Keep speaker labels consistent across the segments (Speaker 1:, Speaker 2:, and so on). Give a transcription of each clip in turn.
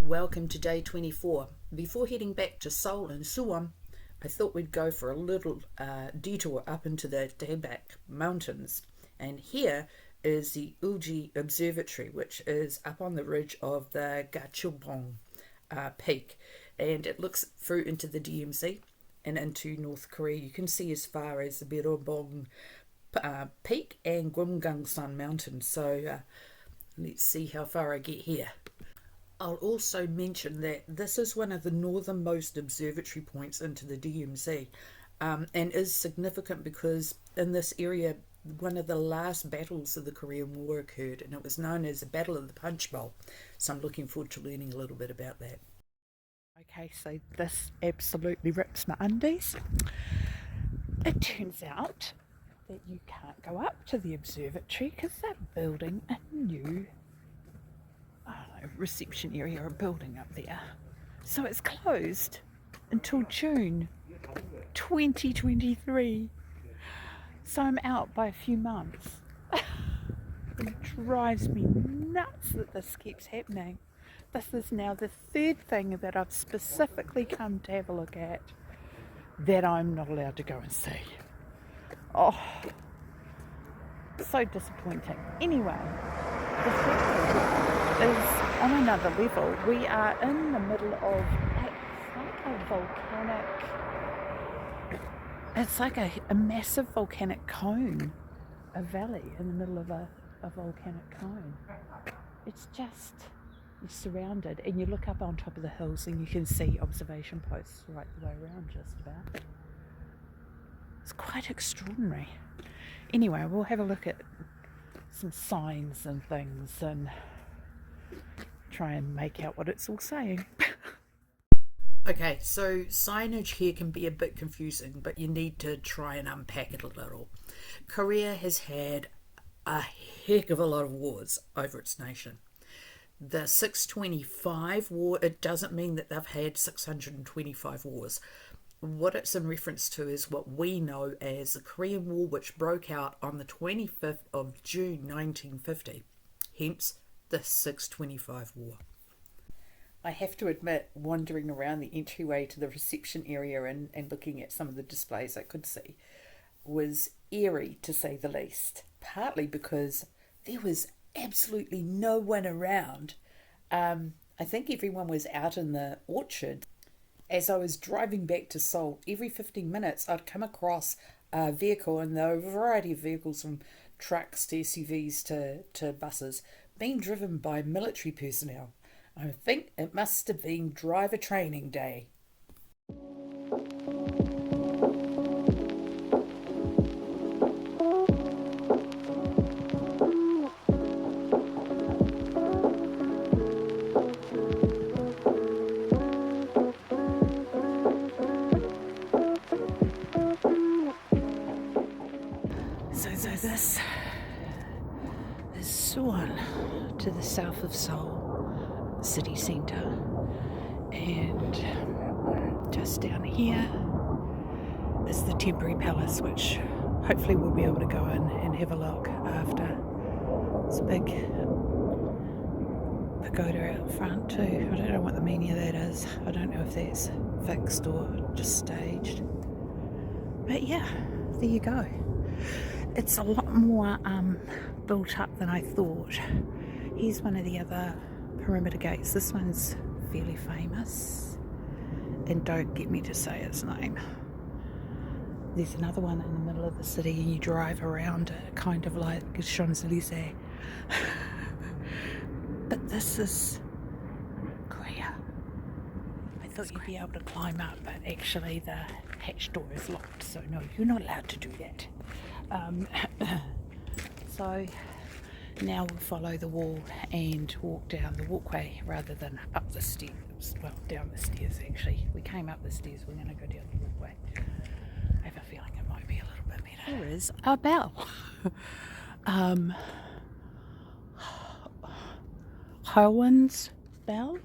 Speaker 1: Welcome to day 24. Before heading back to Seoul and Suwon, I thought we'd go for a little detour up into the Daebak Mountains. And here is the Uji Observatory, which is up on the ridge of the Gachilbong Peak. And it looks through into the DMZ and into North Korea. You can see as far as the Birobong Peak and Gumgangsan Mountains. So let's see how far I get here. I'll also mention that this is one of the northernmost observatory points into the DMZ and is significant because in this area one of the last battles of the Korean War occurred, and it was known as the Battle of the Punch Bowl. So I'm looking forward to learning a little bit about that. Okay, so this absolutely rips my undies. It turns out that you can't go up to the observatory because they're building a new reception area or building up there. So it's closed until June 2023. So I'm out by a few months. It drives me nuts that this keeps happening. This is now the third thing that I've specifically come to have a look at that I'm not allowed to go and see. Oh, so disappointing. Anyway, the fact is on another level. We are in the middle of, it's like a massive volcanic cone, a valley in the middle of a volcanic cone. It's just, you're surrounded, and you look up on top of the hills and you can see observation posts right the way around just about. It's quite extraordinary. Anyway, we'll have a look at some signs and things and try and make out what it's all saying. Okay, so signage here can be a bit confusing, but you need to try and unpack it a little. Korea has had a heck of a lot of wars over its nation. The 625 war, it doesn't mean that they've had 625 wars. What it's in reference to is what we know as the Korean War, which broke out on the 25th of June 1950, hence the 625 war. I have to admit, wandering around the entryway to the reception area and looking at some of the displays I could see was eerie, to say the least, partly because there was absolutely no one around. I think everyone was out in the orchard. As I was driving back to Seoul, every 15 minutes I'd come across a vehicle, and there were a variety of vehicles from trucks to SUVs to buses being driven by military personnel. I think it must have been driver training day. So this is Suwon, to the south of Seoul city centre, and just down here is the temporary palace, which hopefully we'll be able to go in and have a look after. It's a big pagoda out front too. I don't know what the meaning of that is. I don't know if that's fixed or just staged, but yeah, there you go. It's a lot more built up than I thought. Here's one of the other perimeter gates. This one's fairly famous, and don't get me to say its name. There's another one in the middle of the city, and you drive around it kind of like Champs-Elysees. But this is Korea. I thought you'd be able to climb up, but actually the hatch door is locked, so no, you're not allowed to do that. So now we'll follow the wall and walk down the walkway rather than up the stairs. Well, down the stairs actually. We came up the stairs, we're going to go down the walkway. I have a feeling it might be a little bit better. Here is our bell. Howin's bell.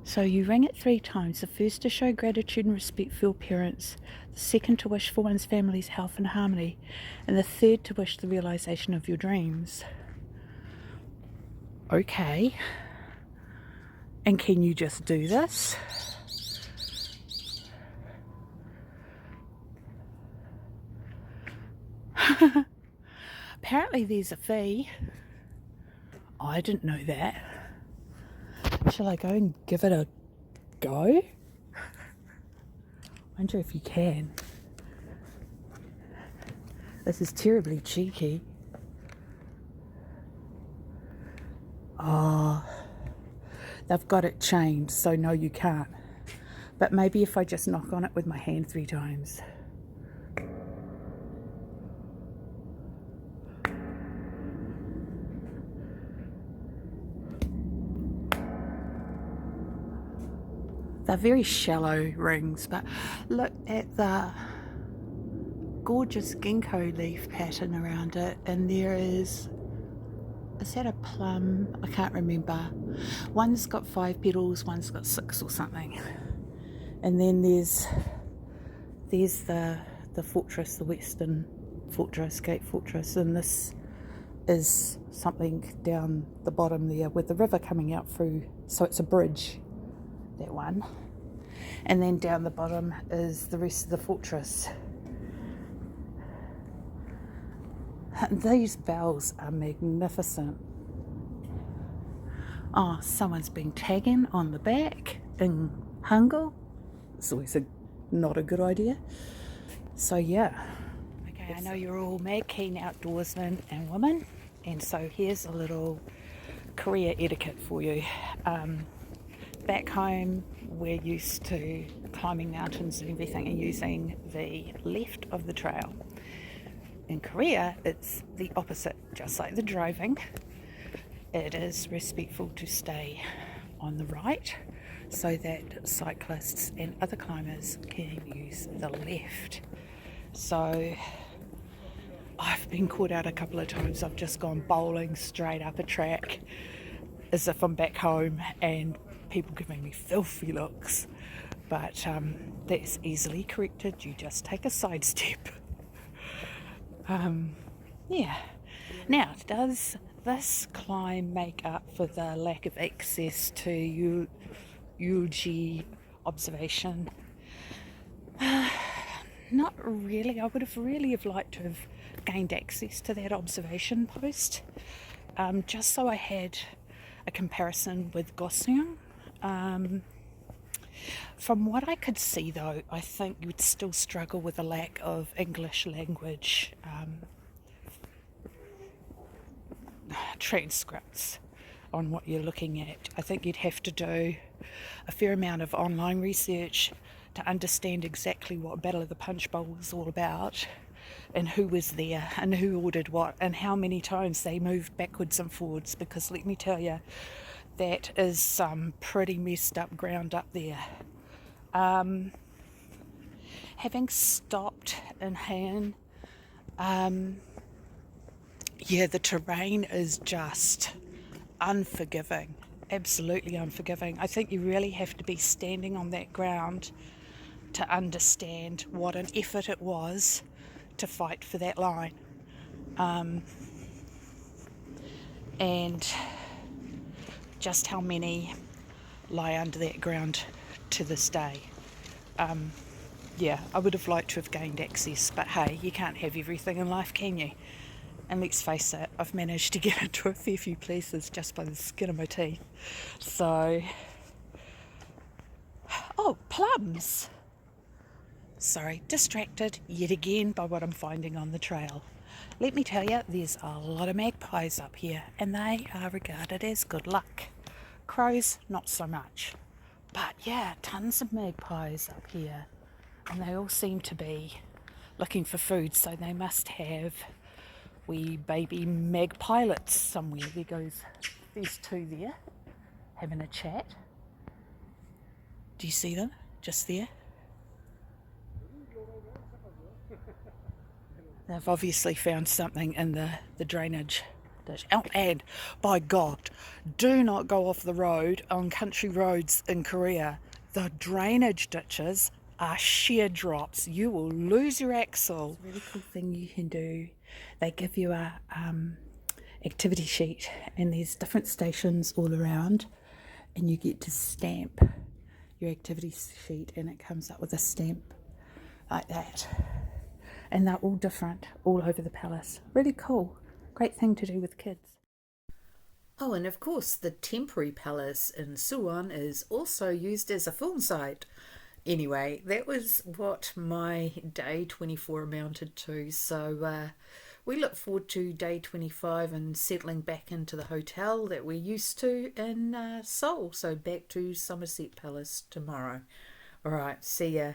Speaker 1: So you ring it 3 times. The first to show gratitude and respect for your parents, the second to wish for one's family's health and harmony, and the third to wish the realization of your dreams. Okay. And can you just do this? Apparently there's a fee. I didn't know that. Shall I go and give it a go? Wonder if you can. This is terribly cheeky. Oh, they've got it chained, so no, you can't. But maybe if I just knock on it with my hand 3 times. They're very shallow rings, but look at the gorgeous ginkgo leaf pattern around it, and there is that a plum? I can't remember. One's got 5 petals, one's got 6 or something. And then there's the fortress, the western fortress, gate fortress, and this is something down the bottom there with the river coming out through, so it's a bridge, that one. And then down the bottom is the rest of the fortress. These bells are magnificent. Oh, someone's been tagging on the back in Hangul. It's always not a good idea. So yeah. Okay, I know you're all mad keen outdoorsmen and women, and so here's a little Korea etiquette for you. Back home, we're used to climbing mountains and everything and using the left of the trail. In Korea, it's the opposite, just like the driving. It is respectful to stay on the right so that cyclists and other climbers can use the left. So I've been caught out a couple of times. I've just gone bowling straight up a track as if I'm back home, and people giving me filthy looks. But that's easily corrected. You just take a side step. Yeah. Now, does this climb make up for the lack of access to UG observation? Not really. I would have really liked to have gained access to that observation post, just so I had a comparison with Goseong. From what I could see, though, I think you'd still struggle with a lack of English language transcripts on what you're looking at. I think you'd have to do a fair amount of online research to understand exactly what Battle of the Punch Bowl was all about, and who was there, and who ordered what, and how many times they moved backwards and forwards, because let me tell you, that is some pretty messed up ground up there. Having stopped in Han, yeah, the terrain is just unforgiving, absolutely unforgiving. I think you really have to be standing on that ground to understand what an effort it was to fight for that line. And just how many lie under that ground to this day. Yeah, I would have liked to have gained access, but hey, you can't have everything in life, can you? And let's face it, I've managed to get into a fair few places just by the skin of my teeth. So, oh, plums. Sorry, distracted yet again by what I'm finding on the trail. Let me tell you, there's a lot of magpies up here, and they are regarded as good luck. Crows, not so much. But yeah, tons of magpies up here, and they all seem to be looking for food, so they must have wee baby mag pilots somewhere. There's 2 there, having a chat. Do you see them? Just there? They've obviously found something in the drainage ditch. Oh, and by God, do not go off the road on country roads in Korea. The drainage ditches are sheer drops. You will lose your axle. It's a really cool thing you can do. They give you activity sheet, and there's different stations all around, and you get to stamp your activity sheet and it comes up with a stamp like that. And they're all different all over the palace. Really cool. Great thing to do with kids. Oh, and of course the temporary palace in Suwon is also used as a film site. Anyway, that was what my day 24 amounted to. So we look forward to day 25 and settling back into the hotel that we're used to in Seoul. So back to Somerset Palace tomorrow. All right, see ya.